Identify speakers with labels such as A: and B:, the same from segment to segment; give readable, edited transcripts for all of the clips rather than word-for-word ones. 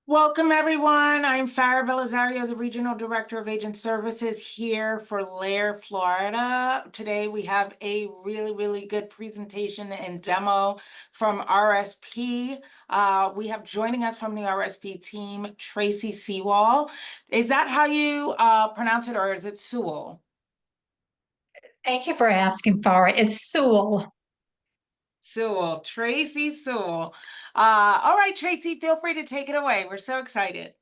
A: Welcome, everyone. I'm Farah Belisario, the Regional Director of Agent Services here for Lair, Florida. Today, we have a really good presentation and demo from RSP. We have joining us from the RSP team, Tracy Sewall. Is that how you pronounce it, or is it Sewell?
B: Thank you for asking, Farah. It's Sewell.
A: Sewell, Tracy Sewell. All right, Tracy, feel free to take it away. We're so excited.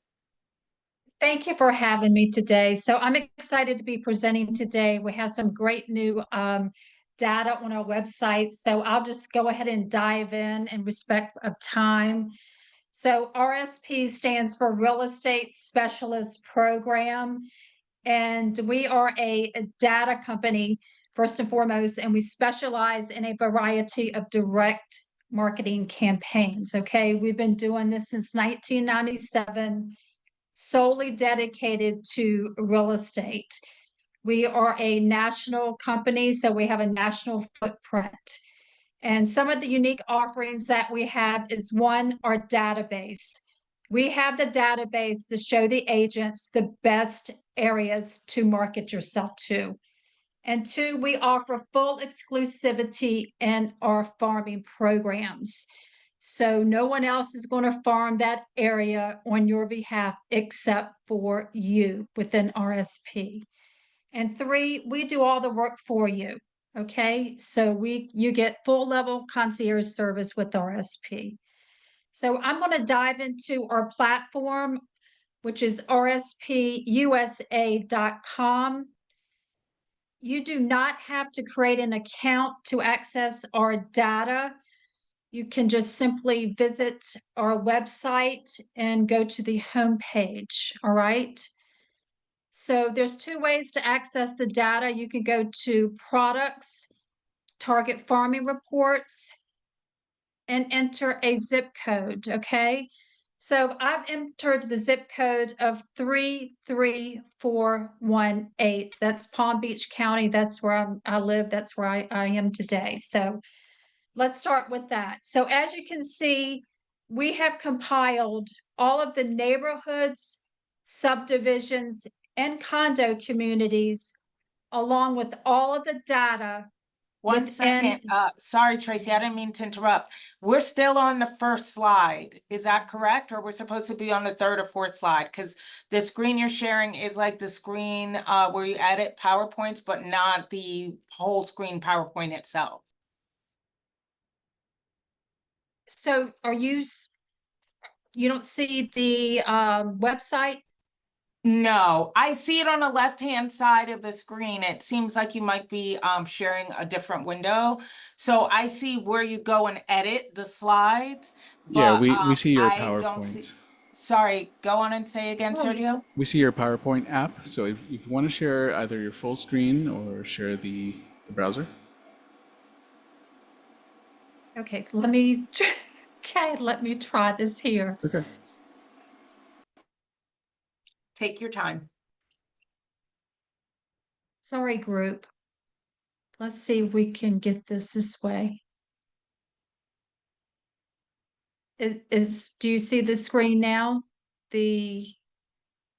B: Thank you for having me today. So I'm excited to be presenting today. We have some great new data on our website. So I'll just go ahead and dive in respect of time. So RSP stands for Real Estate Specialist Program. And we are a data company, first and foremost, and we specialize in a variety of direct marketing campaigns. Okay. We've been doing this since 1997, solely dedicated to real estate. We are a national company, so we have a national footprint. And some of the unique offerings that we have is one, our database. We have the database to show the agents the best areas to market yourself to. And two, we offer full exclusivity in our farming programs. So no one else is going to farm that area on your behalf except for you within RSP. And three, we do all the work for you. Okay, so you get full level concierge service with RSP. So I'm going to dive into our platform, which is rspUSA.com. You do not have to create an account to access our data. You can just simply visit our website and go to the home page. All right. So there's two ways to access the data. You can go to products, target farming reports, and enter a zip code. Okay. So I've entered the zip code of 33418. That's Palm Beach County. That's where I live. That's where I am today. So let's start with that. So as you can see, we have compiled all of the neighborhoods, subdivisions, and condo communities, along with all of the data.
A: One second. Sorry, Tracy, I didn't mean to interrupt. We're still on the first slide. Is that correct? Or we're supposed to be on the third or fourth slide? Because the screen you're sharing is like the screen where you edit PowerPoints, but not the whole screen PowerPoint itself.
B: So you don't see the website?
A: No, I see it on the left-hand side of the screen. It seems like you might be sharing a different window. So I see where you go and edit the slides,
C: Yeah,
A: but
C: we see your
A: I don't see.
C: PowerPoint.
A: Sorry, go on and say again,
B: Oh,
A: Sergio.
C: We see your PowerPoint app. So if you want to share either your full screen or share the browser.
B: okay, let me try this here.
C: It's okay.
A: Take your time.
B: Sorry, group. Let's see if we can get this way. Do you see the screen now? The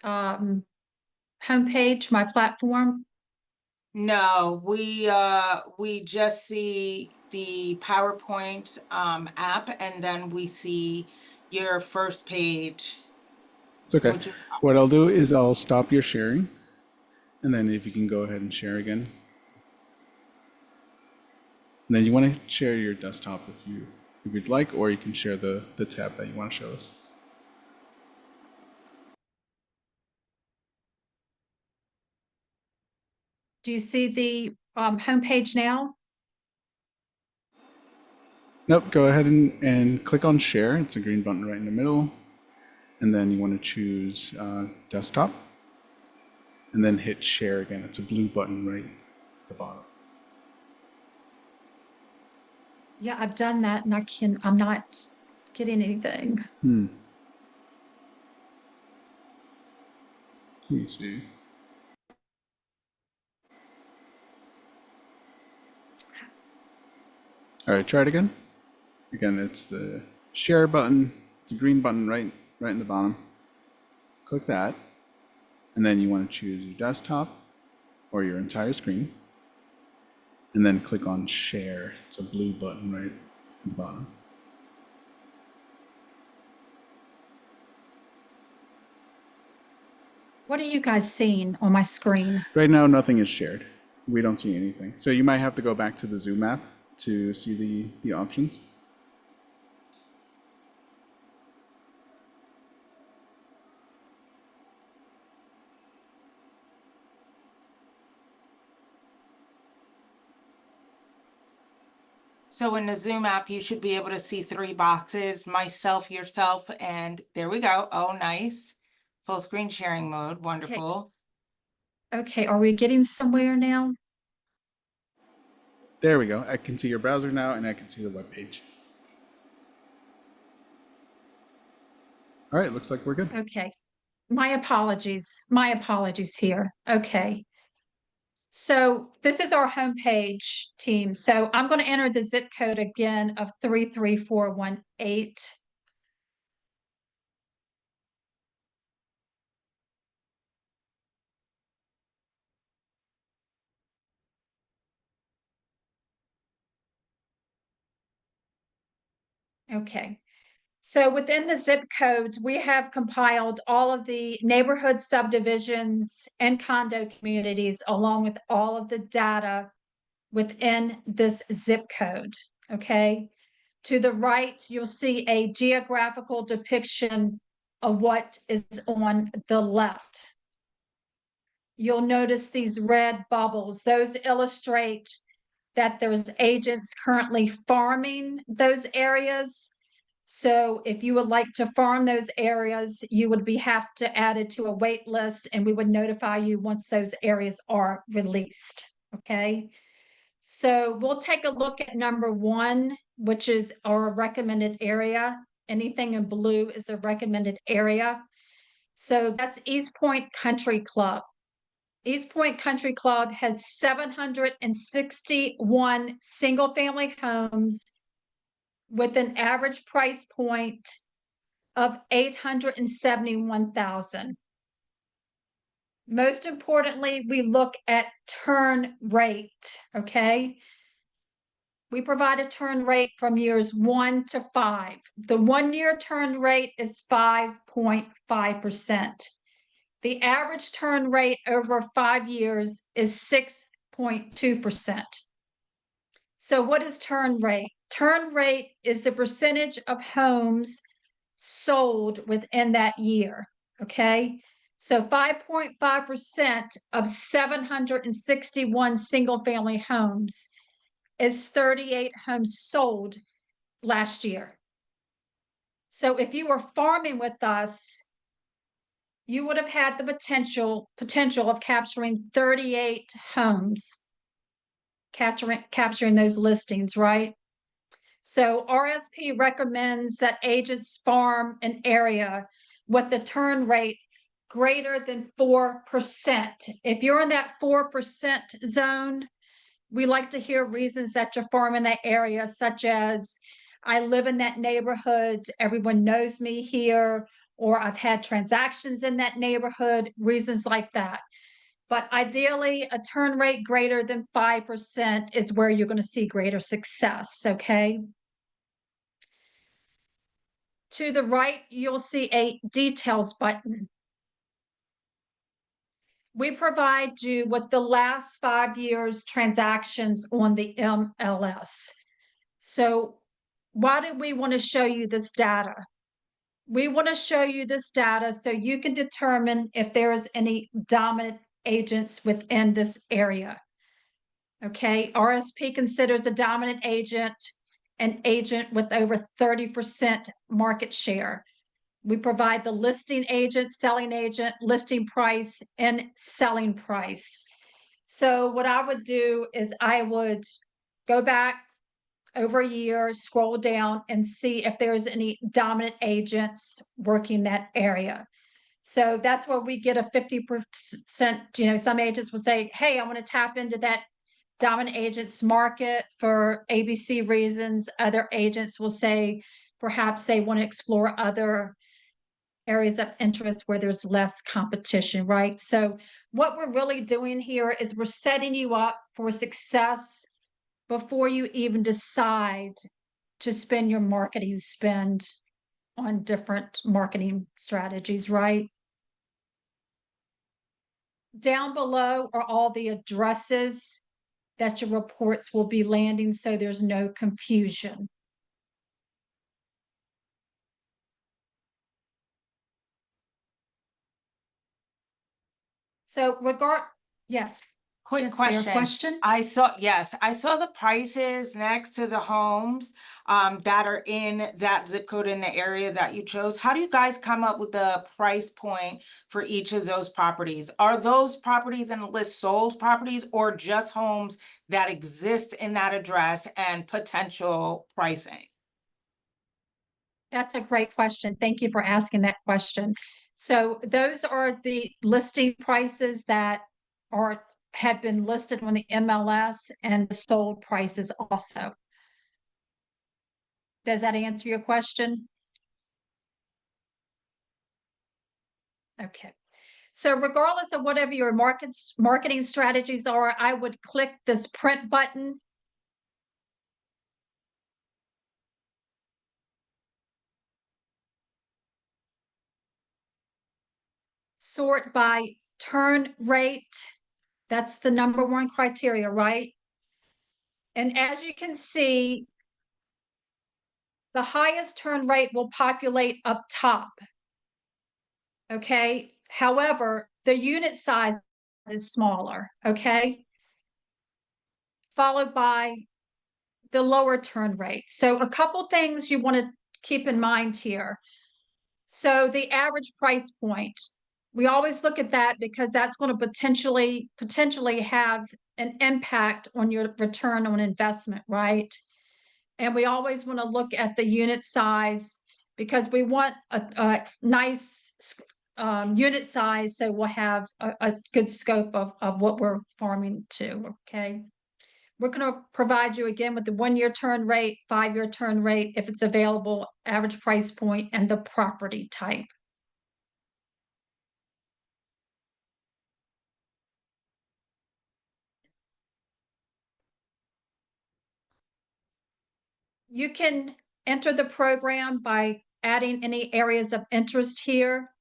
B: homepage, my platform?
A: No, we just see the PowerPoint app, and then we see your first page.
C: It's okay.
A: Which is
C: What I'll do is I'll stop your sharing. And then if you can go ahead and share again. And then you want to share your desktop if you'd like, or you can share the tab that you want to show us.
B: Do you see the homepage now?
C: Nope, go ahead and click on share. It's a green button right in the middle. And then you want to choose desktop. And then hit share again. It's a blue button right at the bottom.
B: Yeah, I've done that and I'm not getting anything.
C: Let me see. All right, try it again. Again, it's the share button. It's a green button right right in the bottom. Click that. And then you want to choose your desktop or your entire screen. And then click on share. It's a blue button right at the bottom.
B: What are you guys seeing on my screen?
C: Right now, nothing is shared. We don't see anything. So you might have to go back to the Zoom app to see the options.
A: So in the Zoom app, you should be able to see 3 boxes, myself, yourself, and there we go. Oh, nice. Full screen sharing mode. Wonderful.
B: Okay, are we getting somewhere now?
C: There we go. I can see your browser now, and I can see the web page. All right, looks like we're good.
B: Okay. My apologies. My apologies here. Okay. So this is our homepage, team. So I'm going to enter the zip code again of 33418. Okay. So within the zip codes, we have compiled all of the neighborhood subdivisions and condo communities along with all of the data within this zip code. Okay. To the right, you'll see a geographical depiction of what is on the left. You'll notice these red bubbles. Those illustrate that there's agents currently farming those areas. So if you would like to farm those areas, you would have to add it to a wait list, and we would notify you once those areas are released. Okay. So we'll take a look at number 1, which is our recommended area. Anything in blue is a recommended area. So that's East Point Country Club. East Point Country Club has 761 single-family homes with an average price point of $871,000. Most importantly, we look at turn rate, okay? We provide a turn rate from years 1 to 5. The 1-year turn rate is 5.5%. The average turn rate over 5 years is 6.2%. So what is turn rate? Turn rate is the percentage of homes sold within that year, okay? So 5.5% of 761 single-family homes is 38 homes sold last year. So if you were farming with us, you would have had the potential of capturing 38 homes, capturing those listings, right? So RSP recommends that agents farm an area with the turn rate greater than 4%. If you're in that 4% zone, we like to hear reasons that you're farming that area, such as I live in that neighborhood, everyone knows me here, or I've had transactions in that neighborhood, reasons like that. But ideally, a turn rate greater than 5% is where you're going to see greater success, okay? To the right, you'll see a details button. We provide you with the last 5 years transactions on the MLS. So why do we want to show you this data? We want to show you this data so you can determine if there is any dominant agents within this area. Okay, RSP considers a dominant agent an agent with over 30% market share. We provide the listing agent, selling agent, listing price, and selling price. So what I would do is I would go back over a year, scroll down and see if there's any dominant agents working that area. So that's where we get a 50%, some agents will say, hey, I want to tap into that dominant agents market for ABC reasons. Other agents will say perhaps they want to explore other areas of interest where there's less competition, right? So what we're really doing here is we're setting you up for success before you even decide to spend your marketing spend on different marketing strategies, right? Down below are all the addresses that your reports will be landing, so there's no confusion. So yes.
A: Quick
B: Yes, fair
A: question.
B: question.
A: I saw the prices next to the homes that are in that zip code in the area that you chose. How do you guys come up with the price point for each of those properties? Are those properties in the list sold properties or just homes that exist in that address and potential pricing?
B: That's a great question. Thank you for asking that question. So those are the listing prices that have been listed on the MLS and the sold prices also. Does that answer your question? Okay. So regardless of whatever your marketing strategies are, I would click this print button. Sort by turn rate. That's the number one criteria, right? And as you can see, the highest turn rate will populate up top. Okay. However, the unit size is smaller. Okay. Followed by the lower turn rate. So a couple things you want to keep in mind here. So the average price point, we always look at that because that's going to potentially have an impact on your return on investment, right? And we always want to look at the unit size because we want a nice unit size so we'll have a good scope of what we're farming to. Okay. We're going to provide you again with the 1-year turn rate, 5-year turn rate, if it's available, average price point, and the property type. You can enter the program by adding any areas of interest here.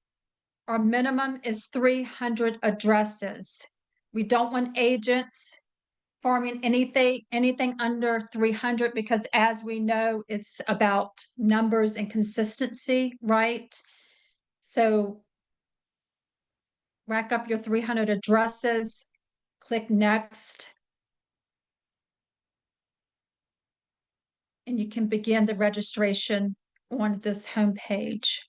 B: Our minimum is 300 addresses. We don't want agents farming anything under 300 because as we know, it's about numbers and consistency, right? So rack up your 300 addresses, click next, and you can begin the registration on this homepage.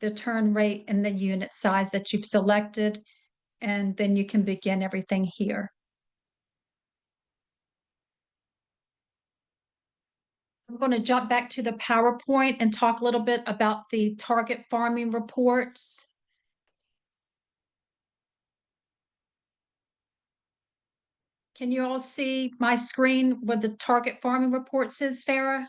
B: The turn rate and the unit size that you've selected, and then you can begin everything here. I'm going to jump back to the PowerPoint and talk a little bit about the target farming reports. Can you all see my screen where the target farming reports is, Farah?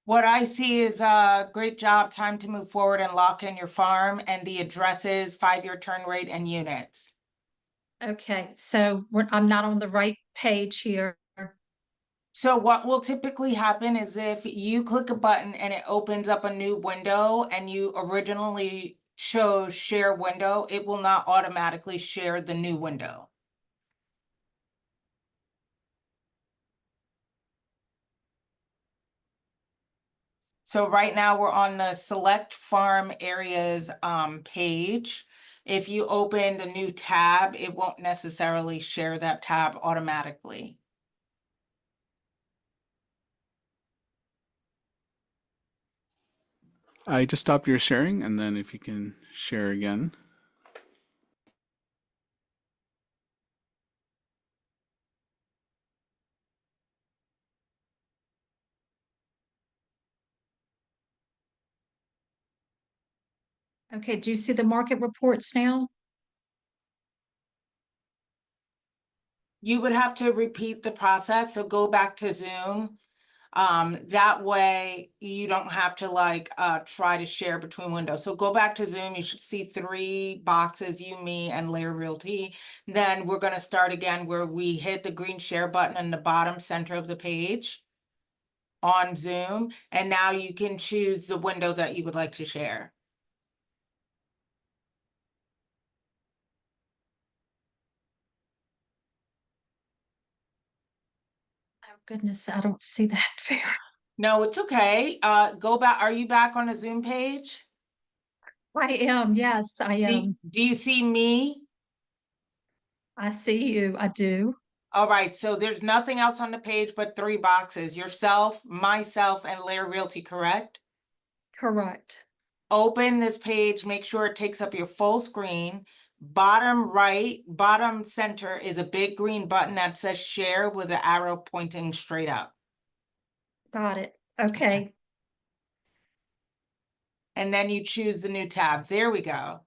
A: What I see is a great job, time to move forward and lock in your farm and the addresses, 5-year turn rate and units.
B: Okay, so I'm not on the right page here.
A: So what will typically happen is if you click a button and it opens up a new window and you originally chose share window, it will not automatically share the new window. So right now we're on the select farm areas page. If you opened a new tab, it won't necessarily share that tab automatically.
C: I just stopped your sharing, and then if you can share again.
B: Okay, do you see the market reports now?
A: You would have to repeat the process, so go back to Zoom. That way you don't have to like try to share between windows. So go back to Zoom. You should see 3 boxes, you, me, and Lair Realty. Then we're gonna start again where we hit the green share button in the bottom center of the page on Zoom, and now you can choose the window that you would like to share.
B: Oh goodness, I don't see that very.
A: No, it's okay. Go back. Are you back on the Zoom page?
B: I am, yes, I am.
A: Do you see me?
B: I see you, I do.
A: All right, so there's nothing else on the page but 3 boxes, yourself, myself, and Lair Realty, correct?
B: Correct.
A: Open this page, make sure it takes up your full screen. Bottom right, bottom center is a big green button that says share with the arrow pointing straight up.
B: Got it. Okay.
A: And then you choose the new tab. There we go.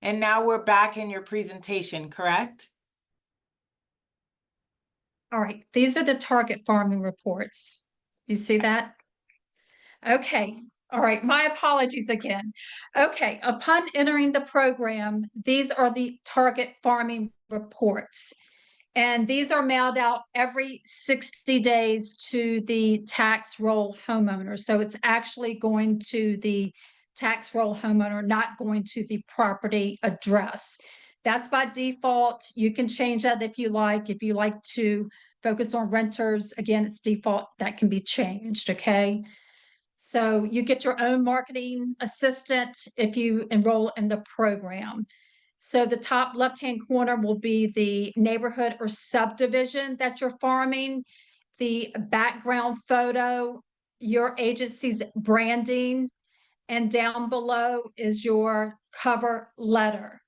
A: And now we're back in your presentation, correct?
B: All right. These are the target farming reports. You see that? Okay. All right. My apologies again. Okay. Upon entering the program, these are the target farming reports. And these are mailed out every 60 days to the tax roll homeowner. So it's actually going to the tax roll homeowner, not going to the property address. That's by default. You can change that if you like. If you like to focus on renters, again, it's default. That can be changed, okay? So you get your own marketing assistant if you enroll in the program. So the top left-hand corner will be the neighborhood or subdivision that you're farming, the background photo, your agency's branding, and down below is your cover letter.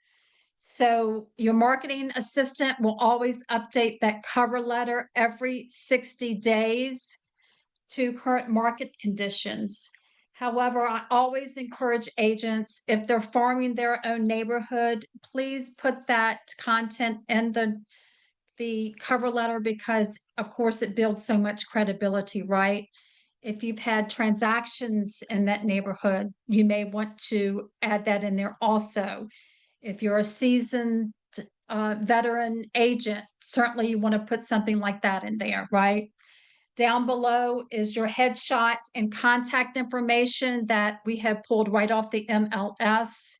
B: So your marketing assistant will always update that cover letter every 60 days to current market conditions. However, I always encourage agents, if they're farming their own neighborhood, please put that content in the cover letter because, of course, it builds so much credibility, right? If you've had transactions in that neighborhood, you may want to add that in there also. If you're a seasoned veteran agent, certainly you want to put something like that in there, right? Down below is your headshot and contact information that we have pulled right off the MLS.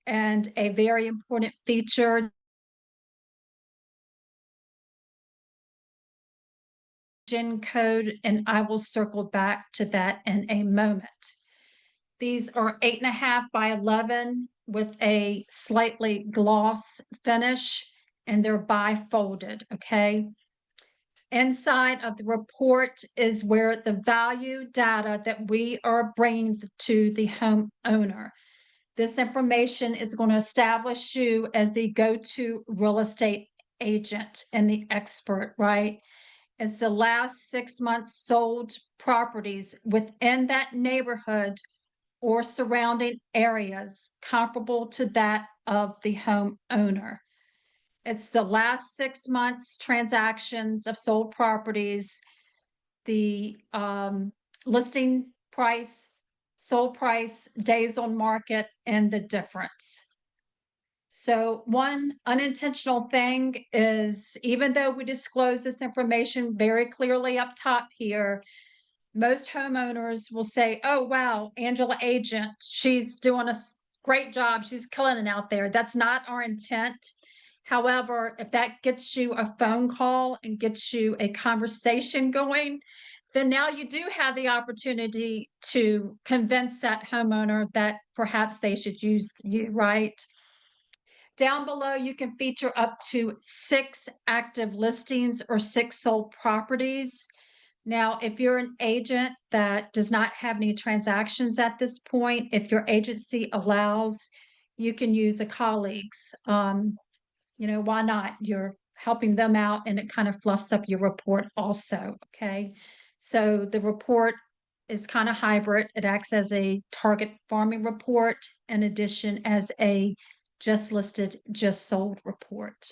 B: And a very important feature, GIN code, and I will circle back to that in a moment. These are 8.5 by 11 with a slightly gloss finish, and they're bifolded, okay? Inside of the report is where the value data that we are bringing to the homeowner. This information is going to establish you as the go-to real estate agent and the expert, right? It's the last 6 months sold properties within that neighborhood or surrounding areas comparable to that of the homeowner. It's the last 6 months transactions of sold properties, the listing price, sold price, days on market, and the difference. So one unintentional thing is, even though we disclose this information very clearly up top here, most homeowners will say, oh, wow, Angela Agent, she's doing a great job. She's killing it out there. That's not our intent. However, if that gets you a phone call and gets you a conversation going, then now you do have the opportunity to convince that homeowner that perhaps they should use you, right? Down below, you can feature up to 6 active listings or 6 sold properties. Now, if you're an agent that does not have any transactions at this point, if your agency allows, you can use a colleague's. Why not? Your helping them out, and it kind of fluffs up your report also, okay? So the report is kind of hybrid. It acts as a target farming report, in addition as a just listed, just sold report.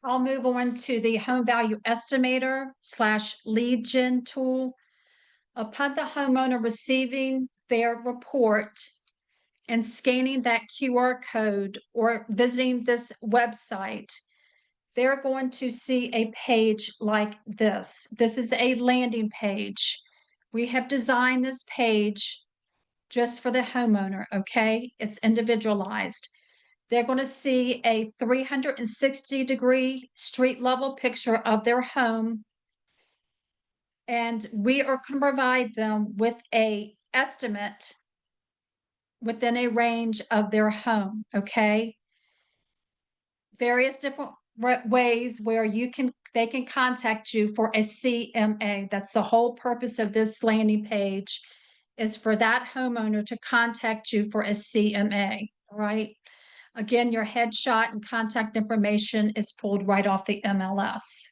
B: I'll move on to the home value estimator / lead gen tool. Upon the homeowner receiving their report and scanning that QR code or visiting this website, they're going to see a page like this. This is a landing page. We have designed this page just for the homeowner, okay? It's individualized. They're going to see a 360-degree street level picture of their home. And we are going to provide them with an estimate within a range of their home, okay? Various different ways where they can contact you for a CMA. That's the whole purpose of this landing page, is for that homeowner to contact you for a CMA, right? Again, your headshot and contact information is pulled right off the MLS.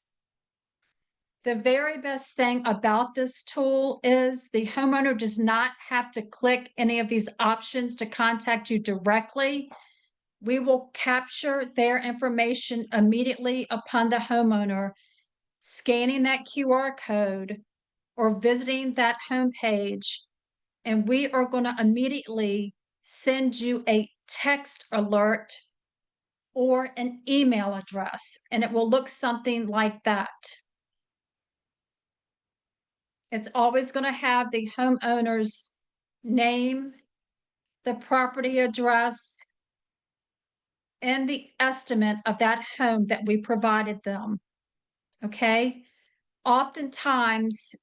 B: The very best thing about this tool is the homeowner does not have to click any of these options to contact you directly. We will capture their information immediately upon the homeowner scanning that QR code or visiting that homepage, and we are going to immediately send you a text alert or an email address, and it will look something like that. It's always going to have the homeowner's name, the property address, and the estimate of that home that we provided them. Okay? Oftentimes,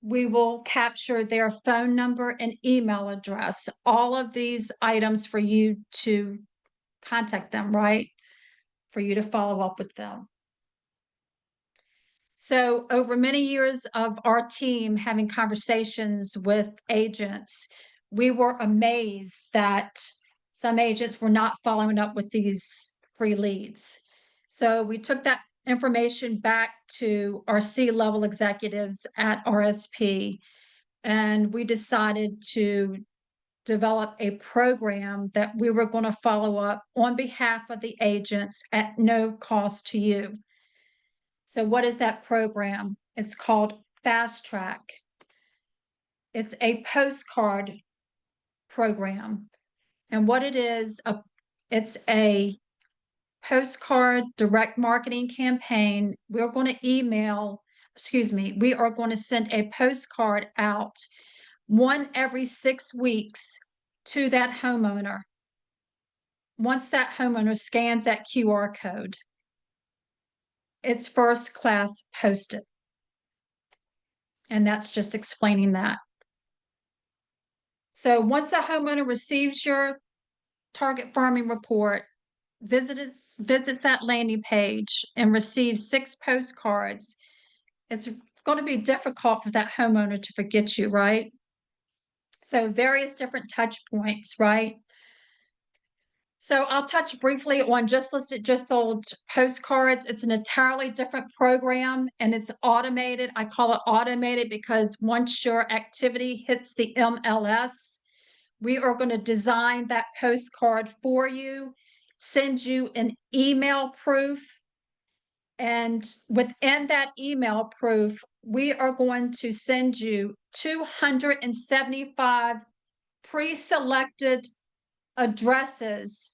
B: we will capture their phone number and email address, all of these items for you to contact them, right? For you to follow up with them. So over many years of our team having conversations with agents, we were amazed that some agents were not following up with these free leads. So we took that information back to our C-level executives at RSP, and we decided to develop a program that we were going to follow up on behalf of the agents at no cost to you. So what is that program? It's called Fast Track. It's a postcard program. And what it is, it's a postcard direct marketing campaign. We are going to send a postcard out one every 6 weeks to that homeowner. Once that homeowner scans that QR code, it's first class posted. And that's just explaining that. So once the homeowner receives your target farming report, visits that landing page and receives 6 postcards, it's going to be difficult for that homeowner to forget you, right? So various different touch points, right? So I'll touch briefly on just listed, just sold postcards. It's an entirely different program and it's automated. I call it automated because once your activity hits the MLS, we are going to design that postcard for you, send you an email proof. And within that email proof, we are going to send you 275 pre-selected addresses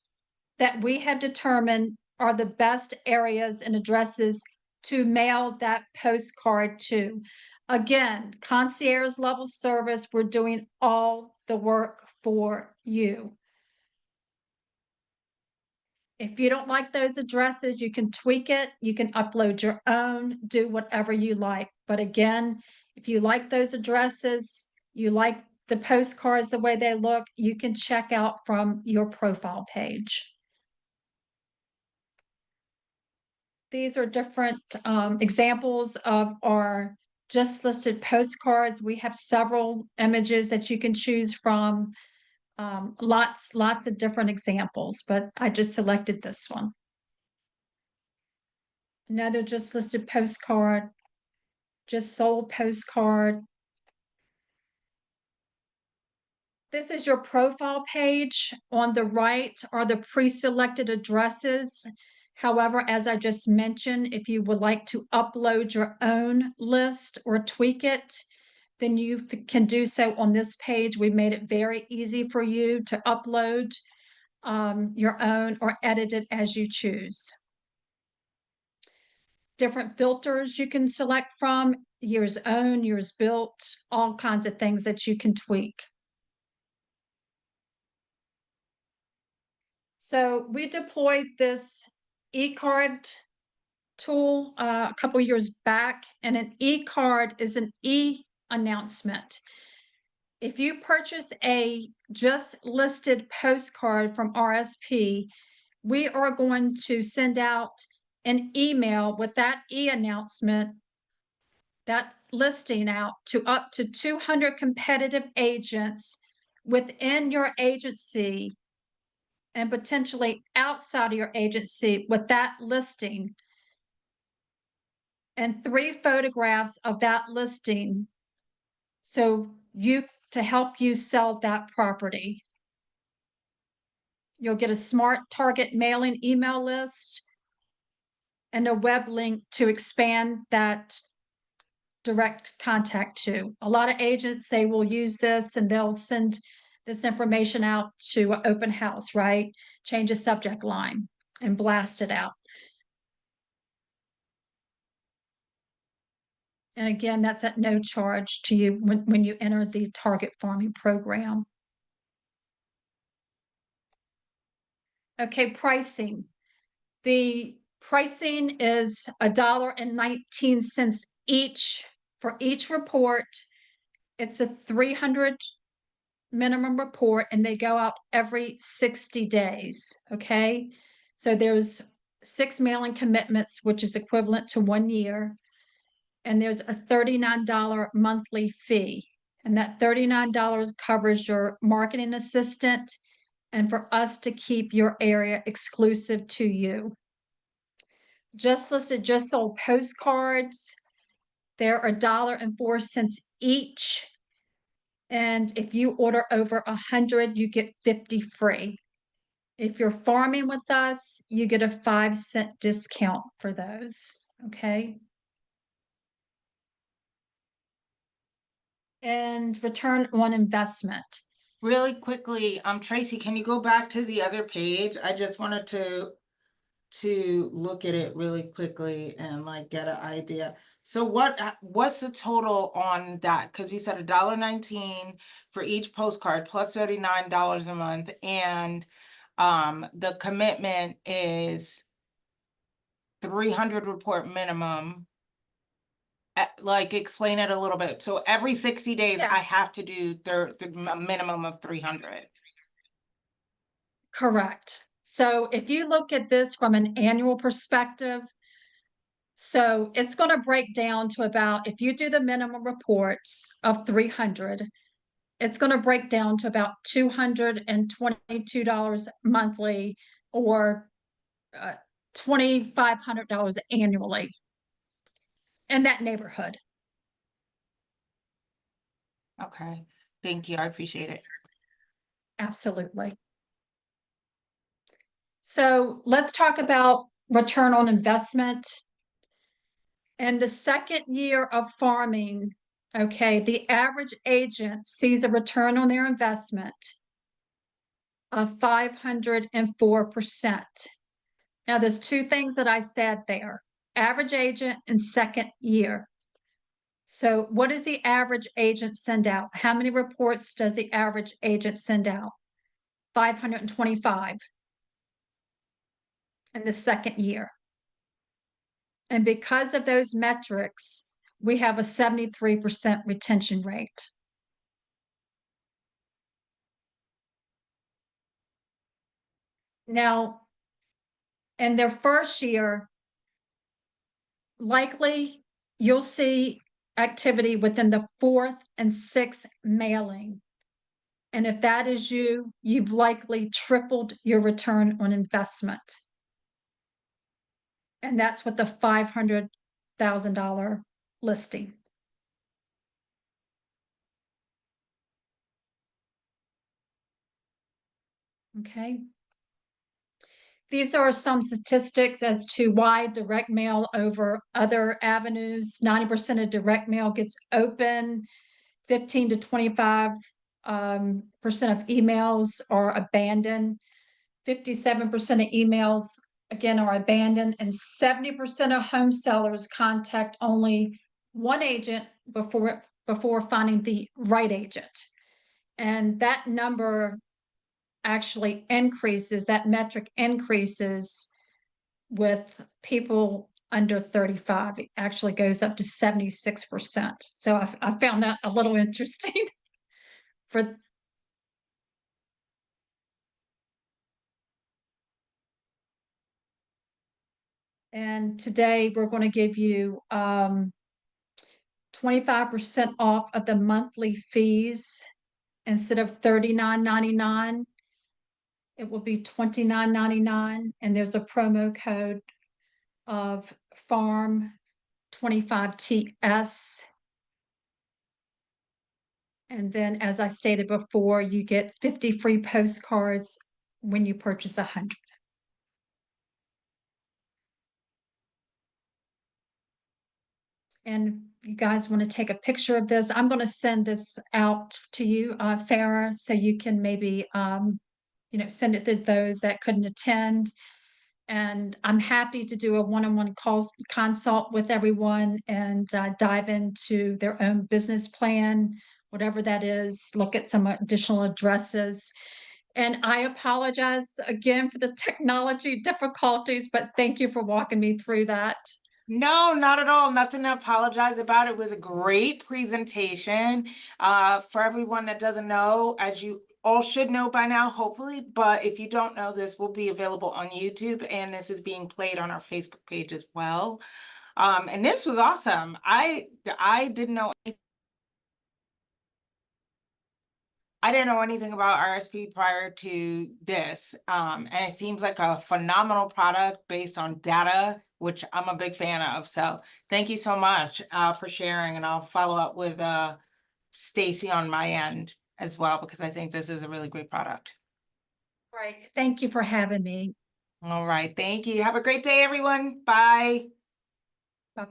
B: that we have determined are the best areas and addresses to mail that postcard to. Again, concierge level service, we're doing all the work for you. If you don't like those addresses, you can tweak it, you can upload your own, do whatever you like. But again, if you like those addresses, you like the postcards the way they look, you can check out from your profile page. These are different examples of our just listed postcards. We have several images that you can choose from. Lots of different examples, but I just selected this one. Another just listed postcard, just sold postcard. This is your profile page. On the right are the pre-selected addresses. However, as I just mentioned, if you would like to upload your own list or tweak it, then you can do so on this page. We made it very easy for you to upload your own or edit it as you choose. Different filters you can select from, years owned, years built, all kinds of things that you can tweak. So we deployed this e-card tool a couple years back, and an e-card is an e-announcement. If you purchase a just listed postcard from RSP, we are going to send out an email with that e-announcement, that listing out to up to 200 competitive agents within your agency and potentially outside of your agency with that listing, and 3 photographs of that listing to help you sell that property. You'll get a smart target mailing email list and a web link to expand that direct contact to. A lot of agents, they will use this and they'll send this information out to an open house, right? Change a subject line and blast it out. And again, that's at no charge to you when you enter the target farming program. Okay, pricing. The pricing is $1.19 each for each report. It's a 300 minimum report, and they go out every 60 days. Okay, so there's 6 mailing commitments, which is equivalent to 1 year, and there's a $39 monthly fee, and that $39 covers your marketing assistant and for us to keep your area exclusive to you. Just listed, just sold postcards. They're $1.04 each. And if you order over 100, you get 50 free. If you're farming with us, you get a 5-cent discount for those. Okay. And return on investment.
A: Really quickly, Tracy, can you go back to the other page? I just wanted to look at it really quickly and like get an idea. So what's the total on that? Because you said $1.19 for each postcard plus $39 a month, and the commitment is 300 report minimum. Like, explain it a little bit. So every 60 days, I
B: Yes.
A: have to do the minimum of 300.
B: Correct. So if you look at this from an annual perspective, so it's going to break down to about, if you do the minimum reports of 300, it's going to break down to about $222 monthly, or $2,500 annually, in that neighborhood.
A: Okay, thank you. I appreciate it.
B: Absolutely. So let's talk about return on investment. And the second year of farming, okay, the average agent sees a return on their investment of 504%. Now, there's 2 things that I said there: average agent and second year. So what does the average agent send out? How many reports does the average agent send out? 525 in the second year. And because of those metrics, we have a 73% retention rate. Now, in their first year, likely you'll see activity within the 4th and 6th mailing. And if that is you, you've likely tripled your return on investment. And that's with the $500,000 listing. Okay. These are some statistics as to why direct mail over other avenues. 90% of direct mail gets open. 15 to 25% of emails are abandoned. 57% of emails, again, are abandoned, and 70% of home sellers contact only one agent before finding the right agent. And that number actually increases, that metric increases with people under 35. It actually goes up to 76%. So I found that a little interesting. And today we're going to give you 25% off of the monthly fees. Instead of $39.99, it will be $29.99, and there's a promo code of FARM25TS. And then, as I stated before, you get 50 free postcards when you purchase 100. And if you guys want to take a picture of this, I'm going to send this out to you, Farah, so you can maybe, send it to those that couldn't attend. And I'm happy to do a one-on-one consult with everyone and dive into their own business plan, whatever that is, look at some additional addresses. And I apologize again for the technology difficulties, but thank you for walking me through that.
A: No, not at all. Nothing to apologize about. It was a great presentation. For everyone that doesn't know, as you all should know by now, hopefully, but if you don't know, this will be available on YouTube, and this is being played on our Facebook page as well. And this was awesome. I didn't know anything about RSP prior to this. And it seems like a phenomenal product based on data, which I'm a big fan of. So thank you so much for sharing, and I'll follow up with Stacy on my end as well, because I think this is a really great product.
B: Right. Thank you for having me.
A: All right. Thank you. Have a great day, everyone. Bye.
B: Bye.